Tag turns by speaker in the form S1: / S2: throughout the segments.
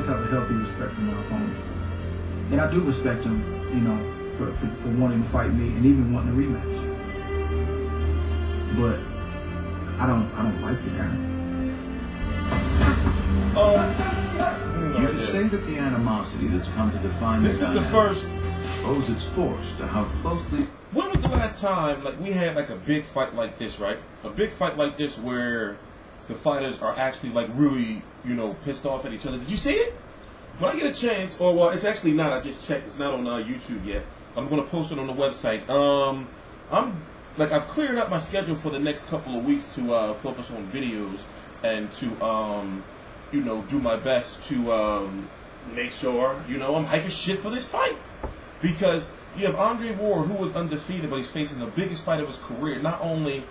S1: have a healthy respect for my opponents. And I do respect him, you know, for wanting to fight me and even wanting a rematch. But I don't like the guy.
S2: You could say that the animosity that's come to define
S3: this is the first
S2: owes its force to how closely.
S3: When was the last time like we had like a big fight like this, right? A big fight like this where the fighters are actually like really, you know, pissed off at each other. Did you see it? When I get a chance, or well, it's actually not. I just checked. It's not on YouTube yet. I'm gonna post it on the website. I've cleared up my schedule for the next couple of weeks to focus on videos and to you know, do my best to make sure, you know, I'm hyping shit for this fight. Because you have Andre Ward, who was undefeated, but he's facing the biggest fight of his career. Not only,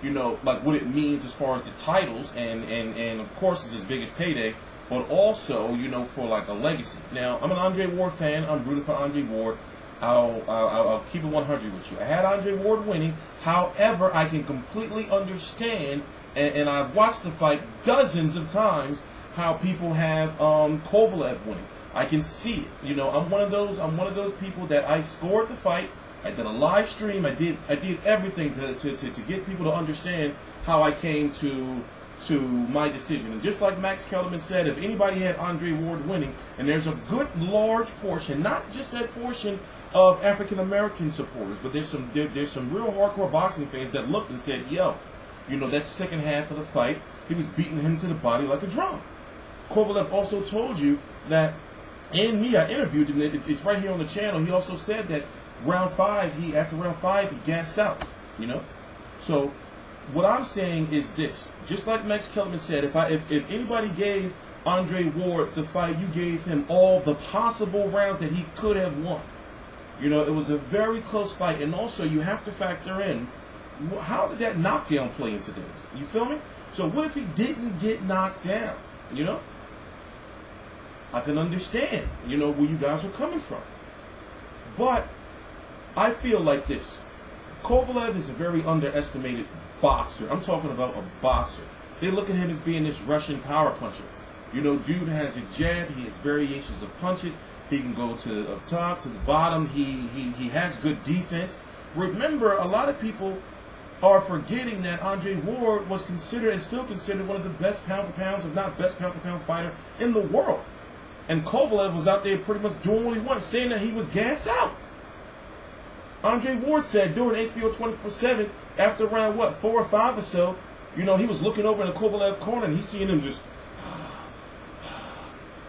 S3: you know, like what it means as far as the titles, and of course it's his biggest payday, but also, you know, for like a legacy. Now, I'm an Andre Ward fan. I'm rooting for Andre Ward. I'll keep it 100 with you. I had Andre Ward winning. However, I can completely understand, and I've watched the fight dozens of times, how people have Kovalev winning. I can see it. You know, I'm one of those people that I scored the fight. I did a live stream. I did everything to get people to understand how I came to my decision. And just like Max Kellerman said, if anybody had Andre Ward winning, and there's a good large portion, not just that portion of African American supporters, but there's some real hardcore boxing fans that looked and said, yo, you know, that second half of the fight, he was beating him to the body like a drum. Kovalev also told you that, and me, I interviewed him, it's right here on the channel, he also said that after round 5, he gassed out, you know? So, what I'm saying is this, just like Max Kellerman said, if anybody gave Andre Ward the fight, you gave him all the possible rounds that he could have won. You know, it was a very close fight, and also you have to factor in, how did that knockdown play into this? You feel me? So what if he didn't get knocked down, you know? I can understand, you know, where you guys are coming from. But I feel like this. Kovalev is a very underestimated boxer. I'm talking about a boxer. They look at him as being this Russian power puncher. You know, dude has a jab. He has variations of punches. He can go to up top, to the bottom. He has good defense. Remember, a lot of people are forgetting that Andre Ward was considered and still considered one of the best pound-for-pounds, if not best pound-for-pound fighter in the world. And Kovalev was out there pretty much doing what he wanted, saying that he was gassed out. Andre Ward said during HBO 24/7, after round, 4 or 5 or so, you know, he was looking over in the Kovalev corner and he's seeing him just...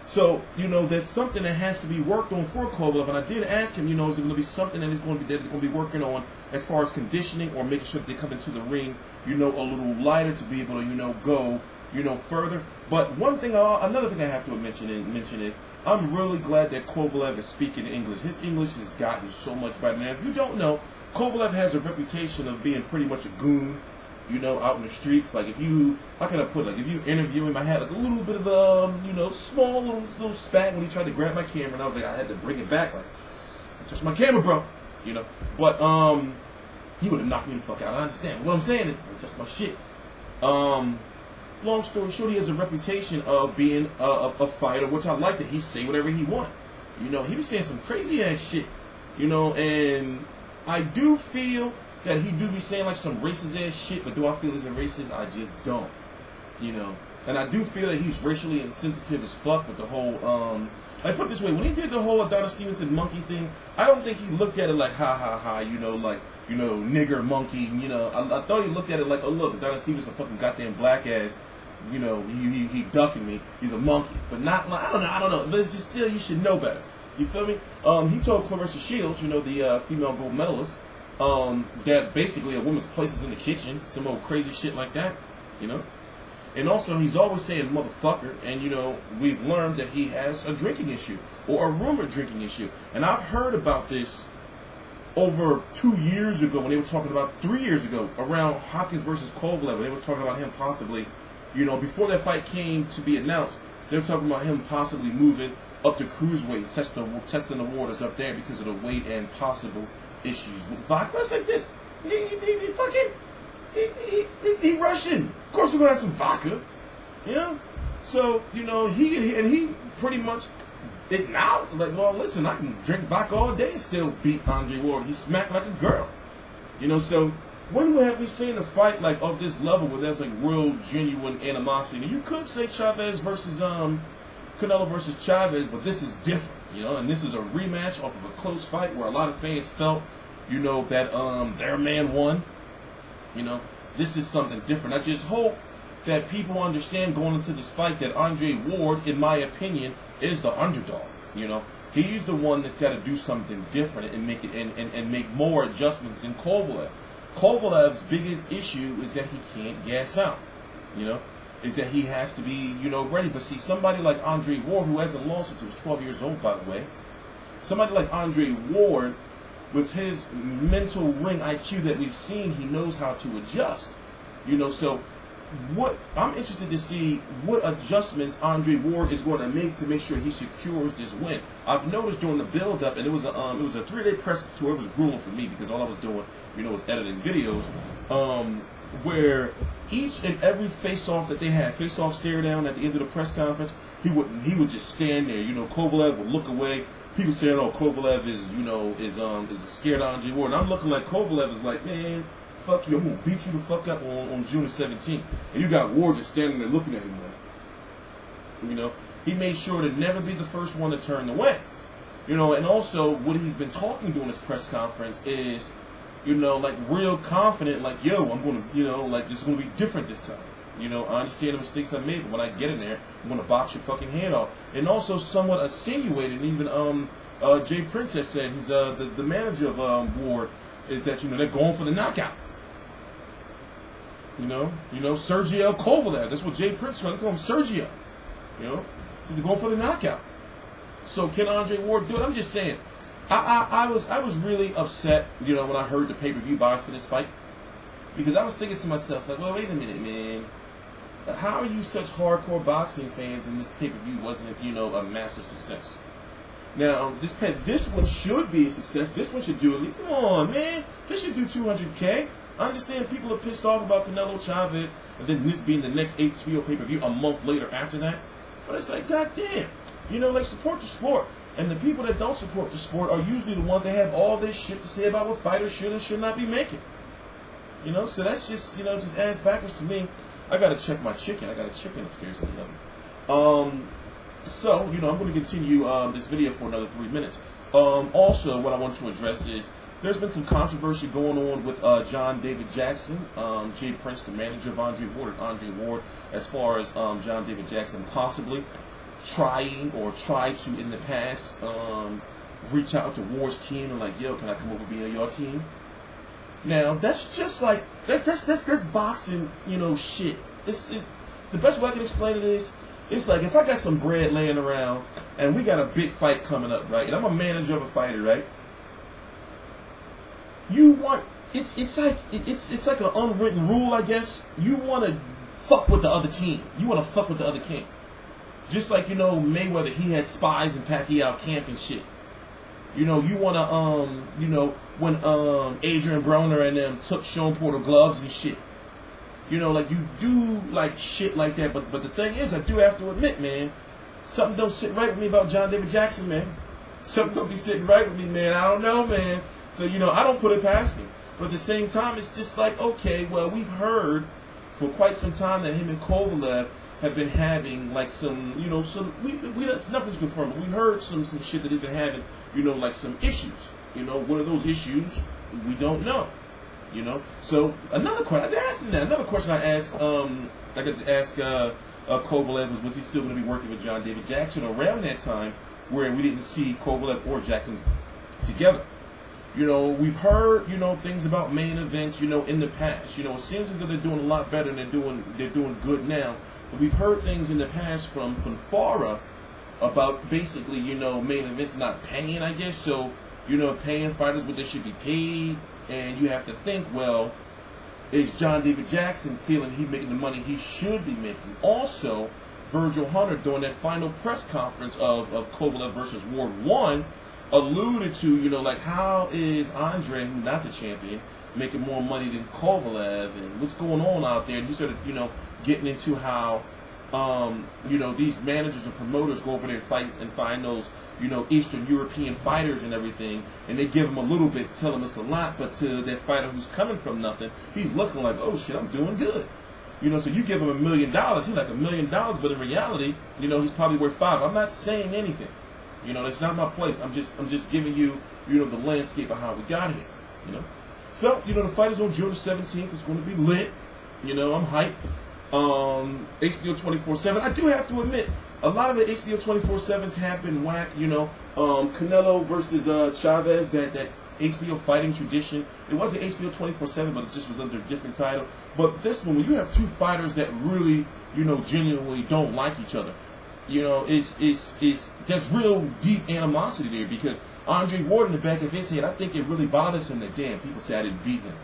S3: So, you know, that's something that has to be worked on for Kovalev. And I did ask him, you know, is it going to be something that he's going to be working on as far as conditioning, or making sure that they come into the ring, you know, a little lighter to be able to, you know, go, you know, further. But another thing I have to mention is, I'm really glad that Kovalev is speaking English. His English has gotten so much better. Now, if you don't know, Kovalev has a reputation of being pretty much a goon, you know, out in the streets. Like, if you, how can I put it? Like, if you interview him, I had like a little bit of, you know, small little spat when he tried to grab my camera, and I was like, I had to bring it back, like, touch my camera, bro, you know. But, he would have knocked me the fuck out. I understand. What I'm saying is, touch my shit. Long story short, he has a reputation of being a fighter, which I like that he say whatever he want. You know, he was saying some crazy ass shit, you know, and I do feel that he do be saying like some racist ass shit, but do I feel he's a racist? I just don't, you know. And I do feel that he's racially insensitive as fuck with the whole, I put it this way, when he did the whole Adonis Stevenson monkey thing, I don't think he looked at it like, ha ha ha, you know, like, you know, nigger monkey, you know. I thought he looked at it like, oh look, Adonis Stevenson fucking goddamn black ass, you know, he ducking me, he's a monkey. But not like, I don't know, but it's just still, you should know better. You feel me? He told Clarissa Shields, you know, the female gold medalist, that basically a woman's place is in the kitchen, some old crazy shit like that, you know. And also, he's always saying motherfucker, and you know, we've learned that he has a drinking issue, or a rumored drinking issue. And I've heard about this over 2 years ago, when they were talking about 3 years ago, around Hopkins versus Kovalev, when they were talking about him possibly, you know, before that fight came to be announced, they were talking about him possibly moving up to cruiserweight, testing the waters up there because of the weight and possible issues with vodka. It's like this. He Russian. Of course we're gonna have some vodka. You know? So, you know, he pretty much it now like, well, listen, I can drink vodka all day and still beat Andre Ward. He smacked like a girl. You know, so when have we seen a fight like of this level where there's like real genuine animosity? And you could say Chavez versus Canelo versus Chavez, but this is different, you know, and this is a rematch off of a close fight where a lot of fans felt, you know, that their man won. You know, this is something different. I just hope that people understand going into this fight that Andre Ward, in my opinion, is the underdog. You know, he's the one that's got to do something different and make it and make more adjustments than Kovalev. Kovalev's biggest issue is that he can't gas out. You know, is that he has to be, you know, ready. But see, somebody like Andre Ward, who hasn't lost since he was 12 years old, by the way, somebody like Andre Ward, with his mental ring IQ that we've seen, he knows how to adjust. You know, so what I'm interested to see what adjustments Andre Ward is going to make sure he secures this win. I've noticed during the build-up, and it was a 3-day press tour. It was grueling for me because all I was doing, you know, was editing videos. Where each and every face-off that they had, face-off stare down at the end of the press conference, he would just stand there. You know, Kovalev would look away. People saying, "Oh, Kovalev is, you know, is scared of Andre Ward." And I'm looking like Kovalev is like, "Man, fuck you, I'm gonna beat you the fuck up on June 17th." And you got Ward just standing there looking at him like, you know, he made sure to never be the first one to turn away. You know, and also what he's been talking during his press conference is, you know, like real confident, like, yo, I'm going to, you know, like this is going to be different this time. You know, I understand the mistakes I made, but when I get in there, I'm going to box your fucking head off. And also somewhat insinuated, even Jay Prince has said, he's the manager of Ward, is that, you know, they're going for the knockout. You know, Sergey Kovalev, that's what Jay Prince called him, Sergio. You know, so they're going for the knockout. So can Andre Ward do it? I'm just saying. I was really upset, you know, when I heard the pay-per-view buys for this fight, because I was thinking to myself, like, well, wait a minute, man, how are you such hardcore boxing fans and this pay-per-view wasn't, you know, a massive success? Now, this one should be a success. This one should do at least, come on, man, this should do 200K. I understand people are pissed off about Canelo Chavez, and then this being the next HBO pay-per-view a month later after that, but it's like, goddamn, you know, like, support the sport. And the people that don't support the sport are usually the ones that have all this shit to say about what fighters should and should not be making. You know, so that's just, you know, just ass backwards to me. I gotta check my chicken. I got a chicken upstairs at 11. So, you know, I'm going to continue this video for another 3 minutes. Also, what I want to address is there's been some controversy going on with John David Jackson, Jay Prince, the manager of Andre Ward, and Andre Ward, as far as John David Jackson possibly trying or tried to in the past reach out to Ward's team and like, yo, can I come over and be on your team? Now that's just like that's boxing, you know, shit. It's the best way I can explain it is, it's like if I got some bread laying around and we got a big fight coming up, right? And I'm a manager of a fighter, right? You want it's like an unwritten rule, I guess. You want to fuck with the other team. You want to fuck with the other king. Just like, you know, Mayweather, he had spies in Pacquiao camp and shit. You know, you want to, you know, when Adrian Broner and them took Sean Porter gloves and shit. You know, like, you do, like, shit like that. But the thing is, I do have to admit, man, something don't sit right with me about John David Jackson, man. Something don't be sitting right with me, man. I don't know, man. So, you know, I don't put it past him. But at the same time, it's just like, okay, well, we've heard for quite some time that him and Kovalev have been having like some, you know, nothing's confirmed, but we heard some shit that they've been having, you know, like some issues. You know, what are those issues? We don't know. You know, so another question I asked Kovalev was he still going to be working with John David Jackson around that time where we didn't see Kovalev or Jackson together. You know, we've heard, you know, things about main events, you know, in the past. You know, it seems as though they're doing a lot better and they're doing good now. But we've heard things in the past from Farah about basically, you know, main events not paying, I guess. So, you know, paying fighters what they should be paid. And you have to think, well, is John David Jackson feeling he's making the money he should be making? Also, Virgil Hunter, during that final press conference of Kovalev versus Ward 1, alluded to, you know, like, how is Andre, who's not the champion, making more money than Kovalev, and what's going on out there? And he started, you know, getting into how you know, these managers and promoters go over there and fight and find those, you know, Eastern European fighters and everything, and they give them a little bit, tell them it's a lot, but to that fighter who's coming from nothing, he's looking like, oh shit, I'm doing good. You know, so you give him $1 million, he's like $1 million, but in reality, you know, he's probably worth 5. I'm not saying anything. You know, that's not my place. I'm just giving you, you know, the landscape of how we got here. You know, so you know, the fight is on June the 17th. It's going to be lit. You know, I'm hyped. HBO 24/7. I do have to admit, a lot of the HBO 24/7s have been whack. You know, Canelo versus Chavez, that HBO fighting tradition. It wasn't HBO 24/7, but it just was under a different title. But this one, when you have two fighters that really, you know, genuinely don't like each other, you know, there's real deep animosity there, because Andre Ward, in the back of his head, I think it really bothers him that, damn, people say I didn't beat him.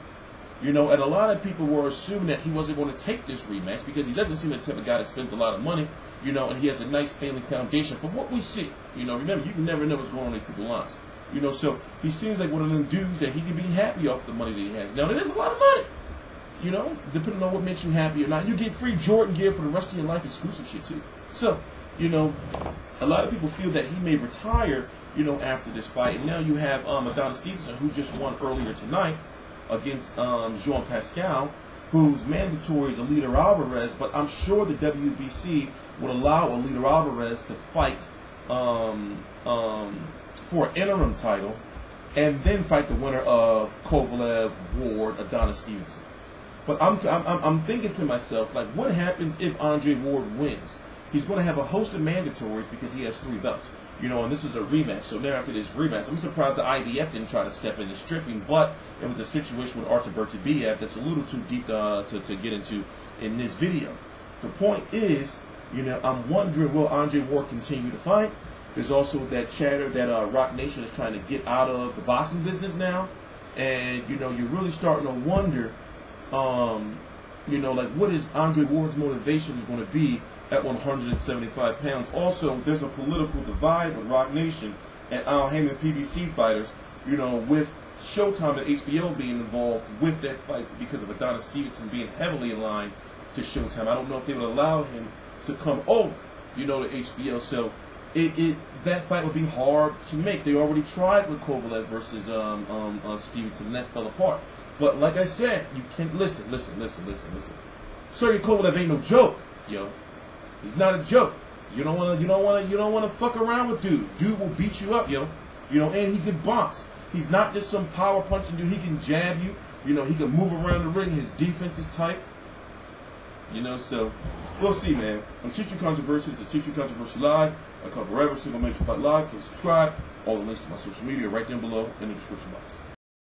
S3: You know, and a lot of people were assuming that he wasn't going to take this rematch because he doesn't seem the type of guy that spends a lot of money, you know, and he has a nice family foundation from what we see. You know, remember, you can never know what's going on in these people's lives. You know, so he seems like one of them dudes that he can be happy off the money that he has. Now, it is a lot of money. You know, depending on what makes you happy or not. You get free Jordan gear for the rest of your life, exclusive shit too. So, you know, a lot of people feel that he may retire, you know, after this fight. And now you have Adonis Stevenson, who just won earlier tonight against Jean Pascal, whose mandatory is Alida Alvarez. But I'm sure the WBC would allow Alida Alvarez to fight for an interim title, and then fight the winner of Kovalev, Ward, Adonis Stevenson. But I'm thinking to myself, like, what happens if Andre Ward wins? He's going to have a host of mandatories because he has 3 belts. You know, and this is a rematch. So now after this rematch, I'm surprised the IDF didn't try to step into stripping, but it was a situation with Artur Beterbiev that's a little too deep to get into in this video. The point is, you know, I'm wondering, will Andre Ward continue to fight? There's also that chatter that Rock Nation is trying to get out of the boxing business now. And, you know, you're really starting to wonder, you know, like, what is Andre Ward's motivation is going to be at 175 pounds. Also, there's a political divide with Rock Nation and Al Heyman PBC fighters, you know, with Showtime and HBO being involved with that fight because of Adonis Stevenson being heavily aligned to Showtime. I don't know if they would allow him to come over, you know, to HBO. So that fight would be hard to make. They already tried with Kovalev versus Stevenson, and that fell apart. But like I said, you can listen. Sergey Kovalev ain't no joke, yo. He's not a joke. You don't wanna fuck around with dude. Dude will beat you up, yo. You know, and he can box. He's not just some power punching dude. He can jab you. You know, he can move around the ring. His defense is tight. You know, so we'll see, man. On TstreeT Controversies, it's TstreeT Controversy Live. I cover every single major fight live. Please subscribe. All the links to my social media are right down below in the description box.